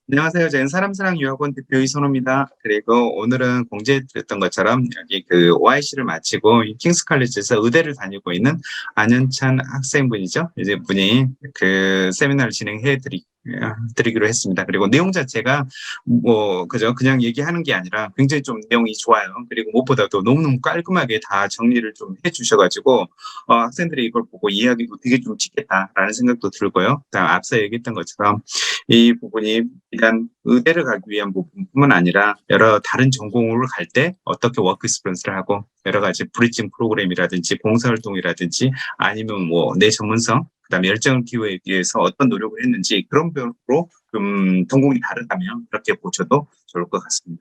안녕하세요. 저는 사람사랑 유학원 대표 이선호입니다. 그리고 오늘은 공지해드렸던 것처럼 여기 그 OIC를 마치고 이 킹스 칼리지에서 의대를 다니고 있는 안현찬 학생분이죠. 이제 분이 그 세미나를 드리기로 했습니다. 그리고 내용 자체가 뭐 그냥 얘기하는 게 아니라 굉장히 좀 내용이 좋아요. 그리고 무엇보다도 너무너무 깔끔하게 다 정리를 좀 해주셔가지고 학생들이 이걸 보고 이해하기도 되게 좀 쉽겠다라는 생각도 들고요. 그다음 앞서 얘기했던 것처럼 이 부분이 비단 의대를 가기 위한 부분뿐만 아니라 여러 다른 전공을 갈 때 어떻게 워크 익스피리언스를 하고 여러 가지 브리징 프로그램이라든지 봉사활동이라든지 아니면 뭐 내 전문성 그다음에 열정을 기회에 위해서 어떤 노력을 했는지 그런 별로 좀 전공이 다르다면 그렇게 보셔도 좋을 것 같습니다.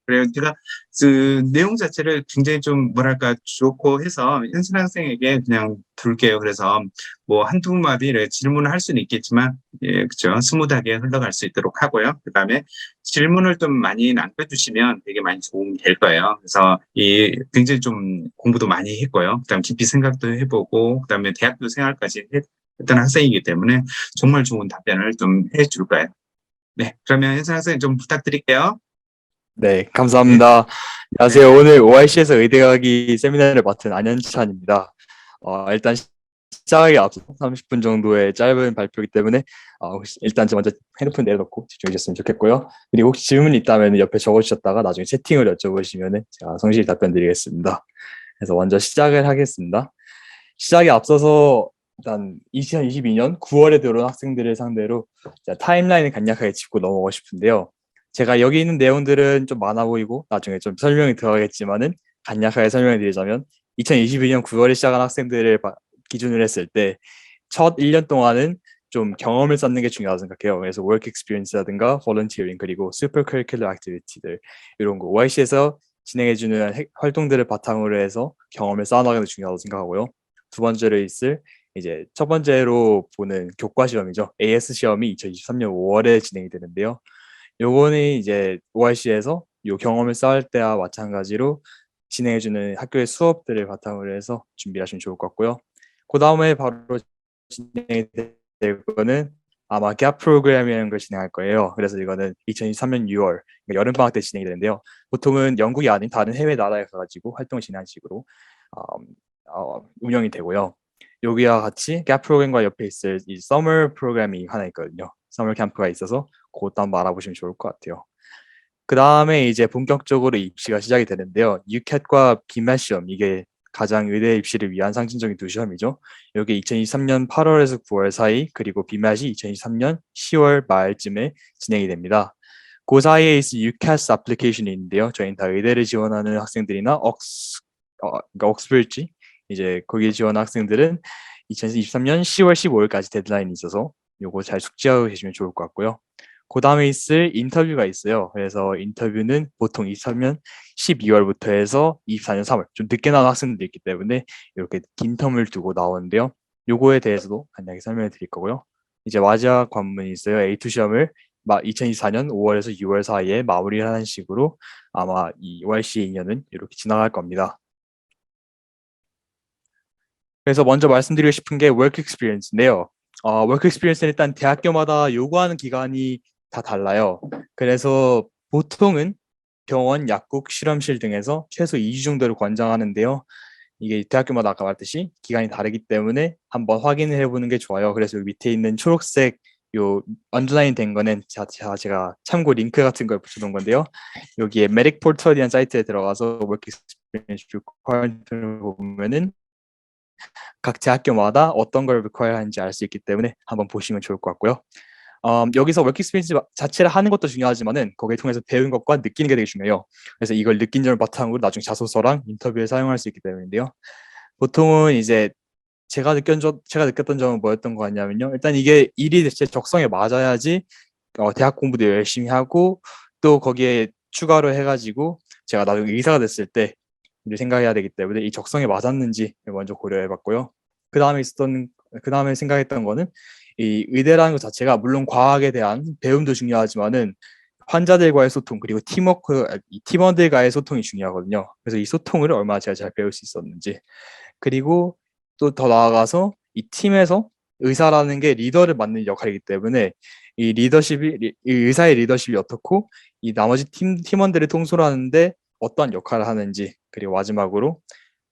그래요. 제가 그 내용 자체를 굉장히 좀 뭐랄까 좋고 해서 현신 학생에게 그냥 둘게요. 그래서 뭐 한두 마디 질문을 할 수는 있겠지만 예, 그죠. 스무드하게 흘러갈 수 있도록 하고요. 그다음에 질문을 좀 많이 남겨주시면 되게 많이 도움이 될 거예요. 그래서 이 굉장히 좀 공부도 많이 했고요. 그다음 깊이 생각도 해보고 그다음에 대학교 생활까지 했던 학생이기 때문에 정말 좋은 답변을 좀 해줄 거예요. 네, 그러면 현신 학생 좀 부탁드릴게요. 네, 네. 감사합니다. 안녕하세요. 네. 오늘 OIC에서 의대 가기 세미나를 맡은 안현찬입니다. 일단 시작하기 앞서 30분 정도의 짧은 발표이기 때문에 혹시 일단 먼저 핸드폰 내려놓고 집중해 주셨으면 좋겠고요. 그리고 혹시 질문이 있다면 옆에 적어주셨다가 나중에 채팅을 여쭤보시면 제가 성실히 답변 드리겠습니다. 그래서 먼저 시작을 하겠습니다. 시작에 앞서서 일단 2022년 9월에 들어온 학생들을 상대로 타임라인을 간략하게 짚고 넘어가고 싶은데요. 제가 여기 있는 내용들은 좀 많아 보이고 나중에 좀 설명이 들어가겠지만은 간략하게 설명을 드리자면 2022년 9월에 시작한 학생들을 기준으로 했을 때 첫 1년 동안은 좀 경험을 쌓는 게 중요하다고 생각해요. 그래서 work experience라든가 volunteering 그리고 super curricular activity들 이런 거 OIC에서 진행해주는 활동들을 바탕으로 해서 경험을 쌓아나가는 게 중요하다고 생각하고요. 두 번째로 있을 이제 첫 번째로 보는 교과 시험이죠. AS 시험이 2023년 5월에 진행이 되는데요. 요거는 이제 OIC에서 요 경험을 쌓을 때와 마찬가지로 진행해주는 학교의 수업들을 바탕으로 해서 준비하시면 좋을 것 같고요. 그 다음에 바로 진행이 될 거는 아마 gap 프로그램이라는 걸 진행할 거예요. 그래서 이거는 2023년 6월 그러니까 여름방학 때 진행이 되는데요. 보통은 영국이 아닌 다른 해외 나라에 가가지고 활동을 진행하는 식으로 운영이 되고요. 여기와 같이 gap 프로그램과 옆에 있을 이 summer 프로그램이 하나 있거든요. summer 캠프가 있어서 그것도 한번 알아보시면 좋을 것 같아요. 그 다음에 이제 본격적으로 입시가 시작이 되는데요. UCAT과 BMAT 시험 이게 가장 의대 입시를 위한 상징적인 두 시험이죠. 여기 2023년 8월에서 9월 사이 그리고 BMAT이 2023년 10월 말쯤에 진행이 됩니다. 그 사이에 있을 UCAS 애플리케이션이 있는데요. 저희는 다 의대를 지원하는 학생들이나 그러니까 옥스퍼지 이제 거기에 지원하는 학생들은 2023년 10월 15일까지 데드라인이 있어서 요거 잘 숙지하고 계시면 좋을 것 같고요. 그 다음에 있을 인터뷰가 있어요. 그래서 인터뷰는 보통 23년 12월부터 해서 24년 3월 좀 늦게 나온 학생들도 있기 때문에 이렇게 긴 텀을 두고 나오는데요. 요거에 대해서도 간단하게 설명을 드릴 거고요. 이제 마지막 관문이 있어요. A2 시험을 2024년 5월에서 6월 사이에 마무리를 하는 식으로 아마 이 OIC 2년은 이렇게 지나갈 겁니다. 그래서 먼저 말씀드리고 싶은 게 work experience인데요. work experience는 일단 대학교마다 요구하는 기간이 다 달라요. 그래서 보통은 병원, 약국, 실험실 등에서 최소 2주 정도를 권장하는데요. 이게 대학교마다 아까 말했듯이 기간이 다르기 때문에 한번 확인을 해보는 게 좋아요. 그래서 밑에 있는 초록색 요 언더라인 된 거는 제가 참고 링크 같은 걸 붙여놓은 건데요. 여기에 메딕 포털이라는 사이트에 들어가서 work experience requirement을 보면은 각 대학교마다 어떤 걸 require 하는지 알 수 있기 때문에 한번 보시면 좋을 것 같고요. 여기서 워킹 스페이스 자체를 하는 것도 중요하지만은 거기를 통해서 배운 것과 느끼는 게 되게 중요해요. 그래서 이걸 느낀 점을 바탕으로 나중에 자소서랑 인터뷰에 사용할 수 있기 때문인데요. 보통은 이제 제가 느꼈던 점은 뭐였던 것 같냐면요. 일단 이게 일이 제 적성에 맞아야지 대학 공부도 열심히 하고 또 거기에 추가로 해가지고 제가 나중에 의사가 됐을 때 일을 생각해야 되기 때문에 이 적성에 맞았는지 먼저 고려해봤고요. 그 다음에 생각했던 거는 이 의대라는 것 자체가 물론 과학에 대한 배움도 중요하지만은 환자들과의 소통 그리고 이 팀원들과의 소통이 중요하거든요. 그래서 이 소통을 얼마나 제가 잘 배울 수 있었는지 그리고 또 더 나아가서 이 팀에서 의사라는 게 리더를 맡는 역할이기 때문에 이 의사의 리더십이 어떻고 이 나머지 팀원들을 통솔하는데 어떠한 역할을 하는지, 그리고 마지막으로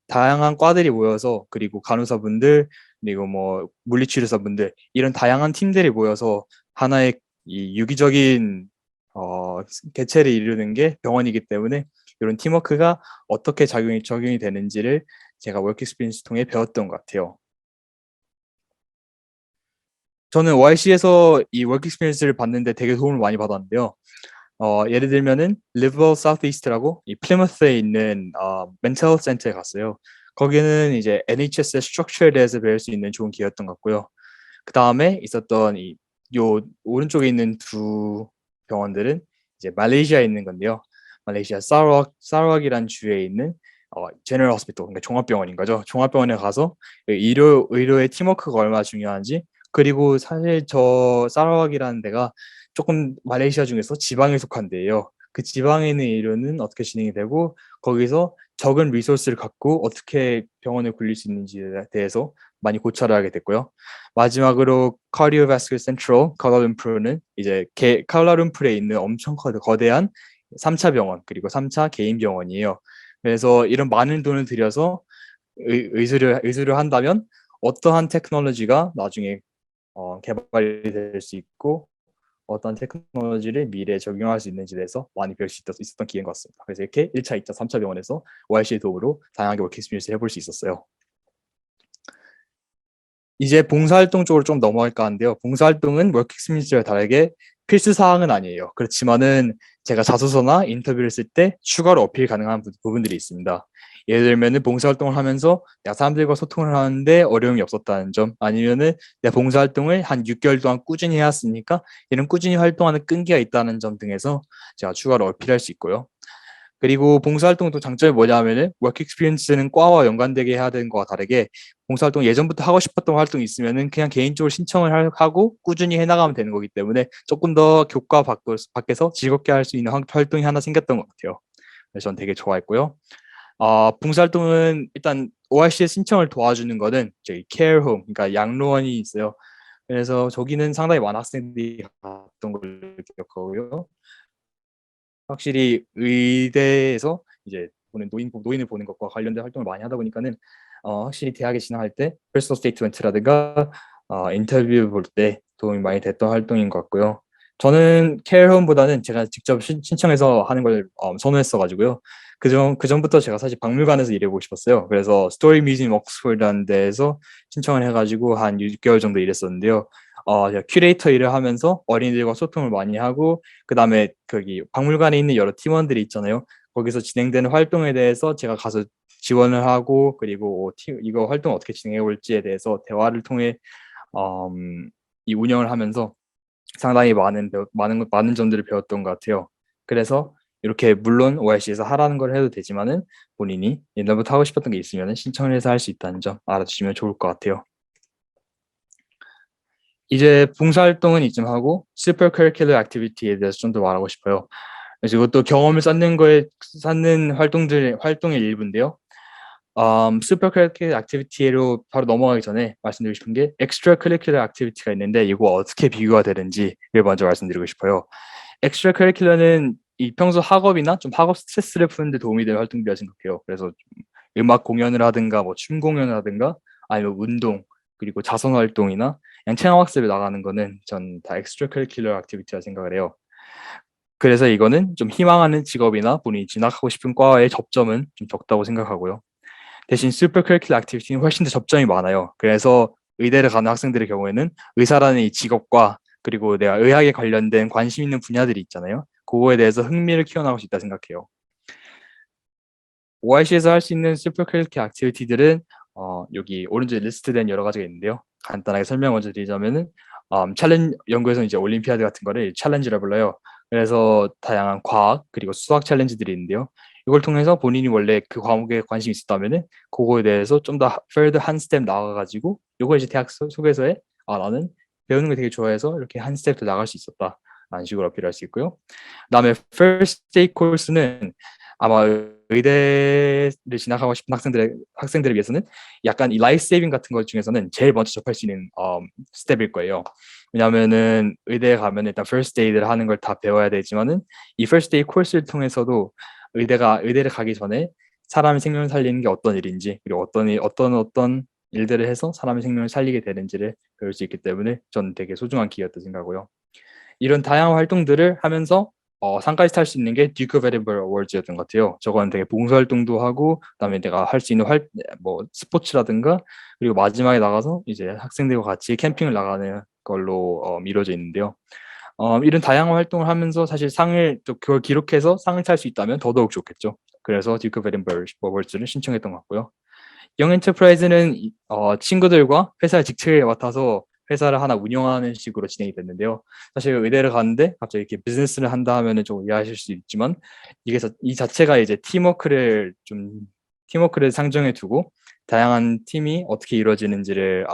다양한 과들이 모여서, 그리고 간호사분들, 그리고 뭐 물리치료사분들, 이런 다양한 팀들이 모여서 하나의 이 유기적인 어, 개체를 이루는 게 병원이기 때문에 이런 팀워크가 어떻게 적용이 되는지를 제가 워크 익스피리언스 통해 배웠던 것 같아요. 저는 YC에서 이 워크 익스피리언스를 받는데 되게 도움을 많이 받았는데요. 예를 들면은 리버럴 사우스이스트라고 이 플리머스에 있는 멘탈 센터에 갔어요. 거기는 이제 NHS의 스트럭처에 대해서 배울 수 있는 좋은 기회였던 것 같고요. 그 다음에 있었던 이 요 오른쪽에 있는 두 병원들은 이제 말레이시아에 있는 건데요. 말레이시아 사라왁이라는 주에 있는 제너럴 호스피털, 그러니까 종합병원인 거죠. 종합병원에 가서 의료의 팀워크가 얼마나 중요한지, 그리고 사실 저 사라왁이라는 데가 조금 말레이시아 중에서 지방에 속한 데예요. 그 지방에 있는 의료는 어떻게 진행이 되고 거기서 적은 리소스를 갖고 어떻게 병원을 굴릴 수 있는지에 대해서 많이 고찰을 하게 됐고요. 마지막으로 카디오바스큘 센트럴 카라룸푸르는 이제 카라룸푸르에 있는 엄청 거대한 3차 병원, 그리고 3차 개인 병원이에요. 그래서 이런 많은 돈을 들여서 의술을 한다면 어떠한 테크놀로지가 나중에 개발이 될 수 있고 어떤 테크놀로지를 미래에 적용할 수 있는지에 대해서 많이 배울 수 있었던 기회인 것 같습니다. 그래서 이렇게 1차, 2차, 3차 병원에서 OIC의 도움으로 다양하게 워킹 익스피리언스를 해볼 수 있었어요. 이제 봉사활동 쪽으로 좀 넘어갈까 하는데요. 봉사활동은 워킹 익스피리언스와 다르게 필수 사항은 아니에요. 그렇지만은 제가 자소서나 인터뷰를 쓸 때 추가로 어필 가능한 부분들이 있습니다. 예를 들면은 봉사활동을 하면서 내가 사람들과 소통을 하는데 어려움이 없었다는 점, 아니면은 내 봉사활동을 한 6개월 동안 꾸준히 해왔으니까 이런 꾸준히 활동하는 끈기가 있다는 점 등에서 제가 추가로 어필할 수 있고요. 그리고 봉사활동도 장점이 뭐냐면은 워크 익스피리언스는 과와 연관되게 해야 되는 거와 다르게 봉사활동 예전부터 하고 싶었던 활동이 있으면은 그냥 개인적으로 신청을 하고 꾸준히 해나가면 되는 거기 때문에 조금 더 교과 밖에서 즐겁게 할 수 있는 활동이 하나 생겼던 것 같아요. 그래서 전 되게 좋아했고요. 봉사활동은 일단 ORC에 신청을 도와주는 거는 저희 케어홈, 그러니까 양로원이 있어요. 그래서 저기는 상당히 많은 학생들이 갔던 걸로 기억하고요. 확실히 의대에서 이제 보는 노인을 보는 것과 관련된 활동을 많이 하다 보니까는 확실히 대학에 진학할 때 퍼스널 스테이트먼트라든가 인터뷰 볼 때 도움이 많이 됐던 활동인 것 같고요. 저는 케어홈보다는 제가 직접 신청해서 하는 걸 선호했어가지고요. 그전부터 제가 사실 박물관에서 일해보고 싶었어요. 그래서 스토리 뮤지엄 옥스퍼드라는 데에서 신청을 해가지고 한 6개월 정도 일했었는데요. 제가 큐레이터 일을 하면서 어린이들과 소통을 많이 하고, 그 다음에 거기 박물관에 있는 여러 팀원들이 있잖아요. 거기서 진행되는 활동에 대해서 제가 가서 지원을 하고, 그리고 이거 활동 어떻게 진행해 올지에 대해서 대화를 통해 이 운영을 하면서 상당히 많은 점들을 배웠던 것 같아요. 그래서 이렇게 물론 OIC에서 하라는 걸 해도 되지만은 본인이 옛날부터 하고 싶었던 게 있으면 신청을 해서 할 수 있다는 점 알아주시면 좋을 것 같아요. 이제 봉사활동은 이쯤 하고 슈퍼 커리큘러 액티비티에 대해서 좀 더 말하고 싶어요. 그래서 이것도 경험을 쌓는 활동의 일부인데요. 슈퍼 커리큘러 액티비티로 바로 넘어가기 전에 말씀드리고 싶은 게 엑스트라 커리큘러 액티비티가 있는데 이거 어떻게 비교가 되는지를 먼저 말씀드리고 싶어요. 엑스트라 커리큘러는 이 평소 학업이나 좀 학업 스트레스를 푸는 데 도움이 되는 활동이라고 생각해요. 그래서 좀 음악 공연을 하든가 뭐 춤 공연을 하든가 아니면 운동, 그리고 자선 활동이나 그냥 체험학습에 나가는 거는 전 다 엑스트라 커리큘러 액티비티라 생각을 해요. 그래서 이거는 좀 희망하는 직업이나 본인이 진학하고 싶은 과와의 접점은 좀 적다고 생각하고요. 대신 슈퍼 커리큘러 액티비티는 훨씬 더 접점이 많아요. 그래서 의대를 가는 학생들의 경우에는 의사라는 이 직업과 그리고 내가 의학에 관련된 관심 있는 분야들이 있잖아요. 그거에 대해서 흥미를 키워나갈 수 있다 생각해요. OIC에서 할 수 있는 슈퍼 커리큘러 액티비티들은 여기 오른쪽에 리스트된 여러 가지가 있는데요. 간단하게 설명 먼저 드리자면은 연구에서는 이제 올림피아드 같은 거를 챌린지라 불러요. 그래서 다양한 과학 그리고 수학 챌린지들이 있는데요. 이걸 통해서 본인이 원래 그 과목에 관심이 있었다면은 그거에 대해서 좀 더 further 한 스텝 나가가지고 요거 이제 대학 속에서의 나는 배우는 걸 되게 좋아해서 이렇게 한 스텝 더 나갈 수 있었다 라는 식으로 어필할 수 있고요. 그다음에 first day 코스는 아마 의대를 진학하고 싶은 학생들을 위해서는 약간 이 라이프 세이빙 같은 것 중에서는 제일 먼저 접할 수 있는 스텝일 거예요. 왜냐하면은 의대에 가면 일단 first aid를 하는 걸 다 배워야 되지만은 이 first aid 코र्스를 통해서도 의대를 가기 전에 사람의 생명을 살리는 게 어떤 일인지, 그리고 어떤 일들을 해서 사람의 생명을 살리게 되는지를 배울 수 있기 때문에 저는 되게 소중한 기회였다고 생각하고요. 이런 다양한 활동들을 하면서 상까지 탈 수 있는 게 듀크 오브 에든버러 어워즈였던 것 같아요. 저건 되게 봉사활동도 하고, 그다음에 내가 할 수 있는 뭐 스포츠라든가, 그리고 마지막에 나가서 이제 학생들과 같이 캠핑을 나가는 걸로 이루어져 있는데요. 이런 다양한 활동을 하면서 사실 또 그걸 기록해서 상을 탈 수 있다면 더더욱 좋겠죠. 그래서 듀크 오브 에든버러 어워즈를 신청했던 것 같고요. 영 엔터프라이즈는 친구들과 회사의 직책을 맡아서 회사를 하나 운영하는 식으로 진행이 됐는데요. 사실 의대를 갔는데 갑자기 이렇게 비즈니스를 한다 하면은 좀 이해하실 수 있지만 이 자체가 이제 팀워크를 상정해 두고 다양한 팀이 어떻게 이루어지는지를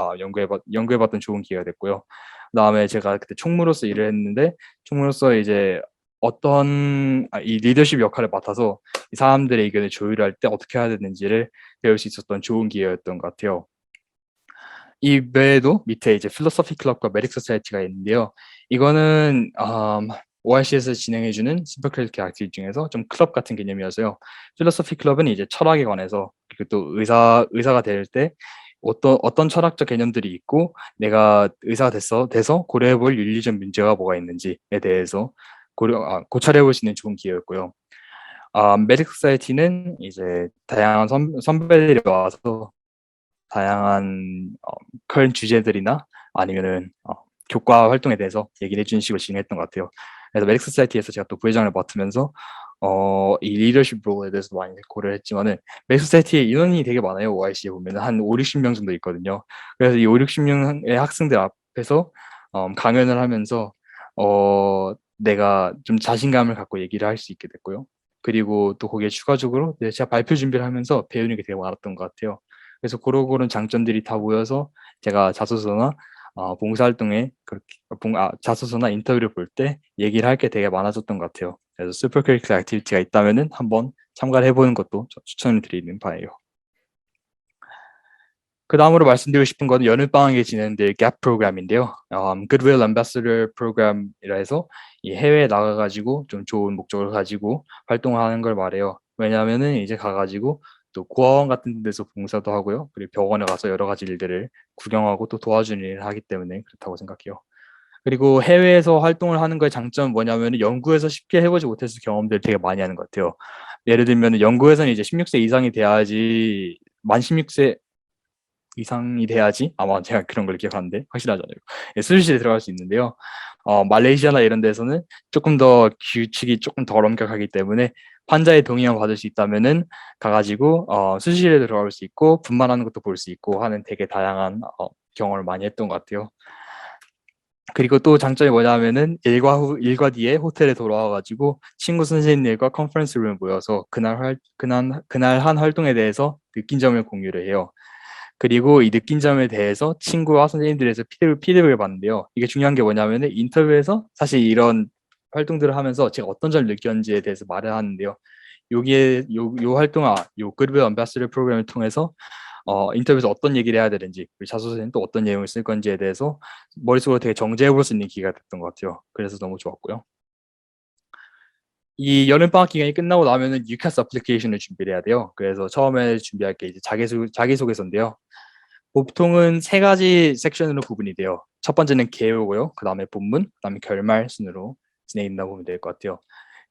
연구해봤던 좋은 기회가 됐고요. 그다음에 제가 그때 총무로서 일을 했는데 총무로서 이제 이 리더십 역할을 맡아서 이 사람들의 의견을 조율할 때 어떻게 해야 되는지를 배울 수 있었던 좋은 기회였던 것 같아요. 이 외에도 밑에 이제 필로소피 클럽과 메딕 소사이티가 있는데요. 이거는 ORC에서 진행해주는 슈퍼크리티컬 액티비티 중에서 좀 클럽 같은 개념이어서요. 필로소피 클럽은 이제 철학에 관해서, 그리고 또 의사가 될 때 어떤 철학적 개념들이 있고 내가 의사가 돼서 고려해볼 윤리적 문제가 뭐가 있는지에 대해서 고찰해볼 수 있는 좋은 기회였고요. 메딕 소사이티는 이제 다양한 선배들이 와서 다양한 그런 주제들이나 아니면은 교과 활동에 대해서 얘기를 해주는 식으로 진행했던 것 같아요. 그래서 메딕 소사이티에서 제가 또 부회장을 맡으면서 이 리더십 롤에 대해서 많이 고려를 했지만은 메딕 소사이티에 인원이 되게 많아요. OIC에 보면은 한 5, 60명 정도 있거든요. 그래서 이 5, 60명의 학생들 앞에서 강연을 하면서 내가 좀 자신감을 갖고 얘기를 할 수 있게 됐고요. 그리고 또 거기에 추가적으로 제가 발표 준비를 하면서 배우는 게 되게 많았던 것 같아요. 그래서 그런 장점들이 다 모여서 제가 자소서나 봉사활동에 자소서나 인터뷰를 볼 때 얘기를 할 게 되게 많아졌던 것 같아요. 그래서 슈퍼커리큘러 액티비티가 있다면은 한번 참가를 해보는 것도 추천을 드리는 바예요. 그 다음으로 말씀드리고 싶은 건 여름방학에 진행될 gap 프로그램인데요. Goodwill Ambassador 프로그램이라 해서 이 해외에 나가가지고 좀 좋은 목적을 가지고 활동하는 걸 말해요. 왜냐하면은 이제 가가지고 또 고아원 같은 데서 봉사도 하고요. 그리고 병원에 가서 여러 가지 일들을 구경하고 또 도와주는 일을 하기 때문에 그렇다고 생각해요. 그리고 해외에서 활동을 하는 거의 장점은 뭐냐면 연구에서 쉽게 해보지 못했을 경험들을 되게 많이 하는 것 같아요. 예를 들면 연구에서는 이제 16세 이상이 돼야지, 만 16세 이상이 돼야지, 아마 제가 그런 걸 기억하는데 확실하지 않아요. 예, 수술실에 들어갈 수 있는데요. 말레이시아나 이런 데서는 조금 더 규칙이 조금 덜 엄격하기 때문에 환자의 동의만 받을 수 있다면은 가가지고 수술실에 들어갈 수 있고 분만하는 것도 볼 수 있고 하는 되게 다양한 경험을 많이 했던 것 같아요. 그리고 또 장점이 뭐냐면은 일과 뒤에 호텔에 돌아와가지고 친구 선생님들과 컨퍼런스 룸에 모여서 그날 한 활동에 대해서 느낀 점을 공유를 해요. 그리고 이 느낀 점에 대해서 친구와 선생님들에서 피드백을 받는데요. 이게 중요한 게 뭐냐면은 인터뷰에서 사실 이런 활동들을 하면서 제가 어떤 점을 느꼈는지에 대해서 말을 하는데요. 요 활동아, 요 Goodwill Ambassador 프로그램을 통해서 인터뷰에서 어떤 얘기를 해야 되는지, 그리고 자소서에는 또 어떤 내용을 쓸 건지에 대해서 머릿속으로 되게 정제해 볼 수 있는 기회가 됐던 것 같아요. 그래서 너무 좋았고요. 이 여름방학 기간이 끝나고 나면은 UCAS 어플리케이션을 준비를 해야 돼요. 그래서 처음에 준비할 게 이제 자기소개서인데요. 보통은 세 가지 섹션으로 구분이 돼요. 첫 번째는 개요고요. 그 다음에 본문, 그 다음에 결말 순으로 진행된다고 보면 될 것 같아요.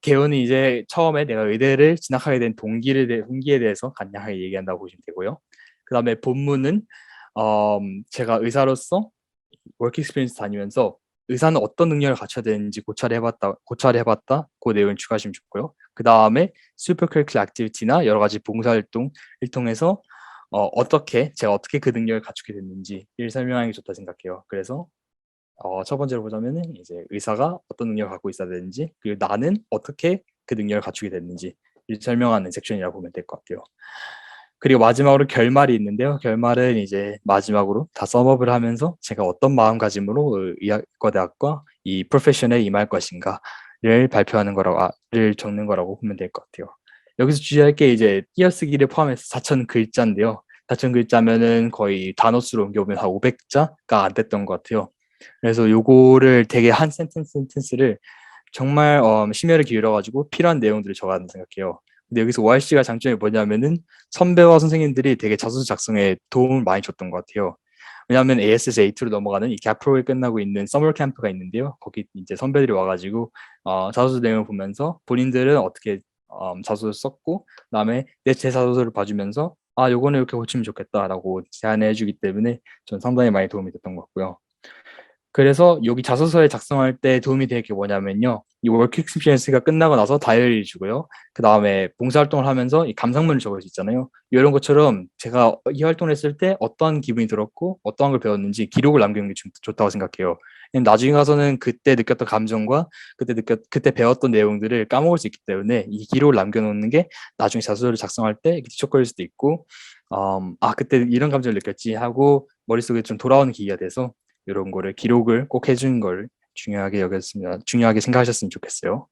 개요는 이제 처음에 내가 의대를 진학하게 된 동기에 대해서 간략하게 얘기한다고 보시면 되고요. 그 다음에 본문은 제가 의사로서 워크 익스피리언스 다니면서 의사는 어떤 능력을 갖춰야 되는지 고찰해봤다. 그 내용을 추가하시면 좋고요. 그 다음에 슈퍼크리티컬 액티비티나 여러 가지 봉사활동을 통해서 제가 어떻게 그 능력을 갖추게 됐는지를 설명하는 게 좋다 생각해요. 그래서 첫 번째로 보자면은 이제 의사가 어떤 능력을 갖고 있어야 되는지, 그리고 나는 어떻게 그 능력을 갖추게 됐는지 설명하는 섹션이라고 보면 될 것 같아요. 그리고 마지막으로 결말이 있는데요. 결말은 이제 마지막으로 다 썸업을 하면서 제가 어떤 마음가짐으로 의학과대학과 이 프로페션에 임할 것인가를 를 적는 거라고 보면 될 것 같아요. 여기서 주의할 게 이제 띄어쓰기를 포함해서 4,000 글자인데요. 4,000 글자면은 거의 단어 수로 옮겨보면 한 500자가 안 됐던 것 같아요. 그래서 요거를 되게 한 센텐스를 정말 심혈을 기울여가지고 필요한 내용들을 적어야 한다 생각해요. 근데 여기서 ORC가 장점이 뭐냐면은 선배와 선생님들이 되게 자소서 작성에 도움을 많이 줬던 것 같아요. 왜냐하면 ASS82로 넘어가는 이 갭 프로그램이 끝나고 있는 서머 캠프가 있는데요. 거기 이제 선배들이 와가지고 자소서 내용을 보면서 본인들은 어떻게 자소서를 썼고, 그다음에 제 자소서를 봐주면서 요거는 이렇게 고치면 좋겠다라고 제안해 주기 때문에 전 상당히 많이 도움이 됐던 것 같고요. 그래서 여기 자소서에 작성할 때 도움이 되는 게 뭐냐면요. 이 워크 익스피리언스가 끝나고 나서 다이어리를 주고요. 그 다음에 봉사활동을 하면서 이 감상문을 적을 수 있잖아요. 이런 것처럼 제가 이 활동을 했을 때 어떠한 기분이 들었고 어떠한 걸 배웠는지 기록을 남기는 게 좋다고 생각해요. 왜냐면 나중에 가서는 그때 느꼈던 감정과 그때 배웠던 내용들을 까먹을 수 있기 때문에 이 기록을 남겨놓는 게 나중에 자소서를 작성할 때 뒤척거릴 수도 있고, 그때 이런 감정을 느꼈지 하고 머릿속에 좀 돌아오는 계기가 돼서 이런 거를 기록을 꼭 해주는 걸 중요하게 생각하셨으면 좋겠어요.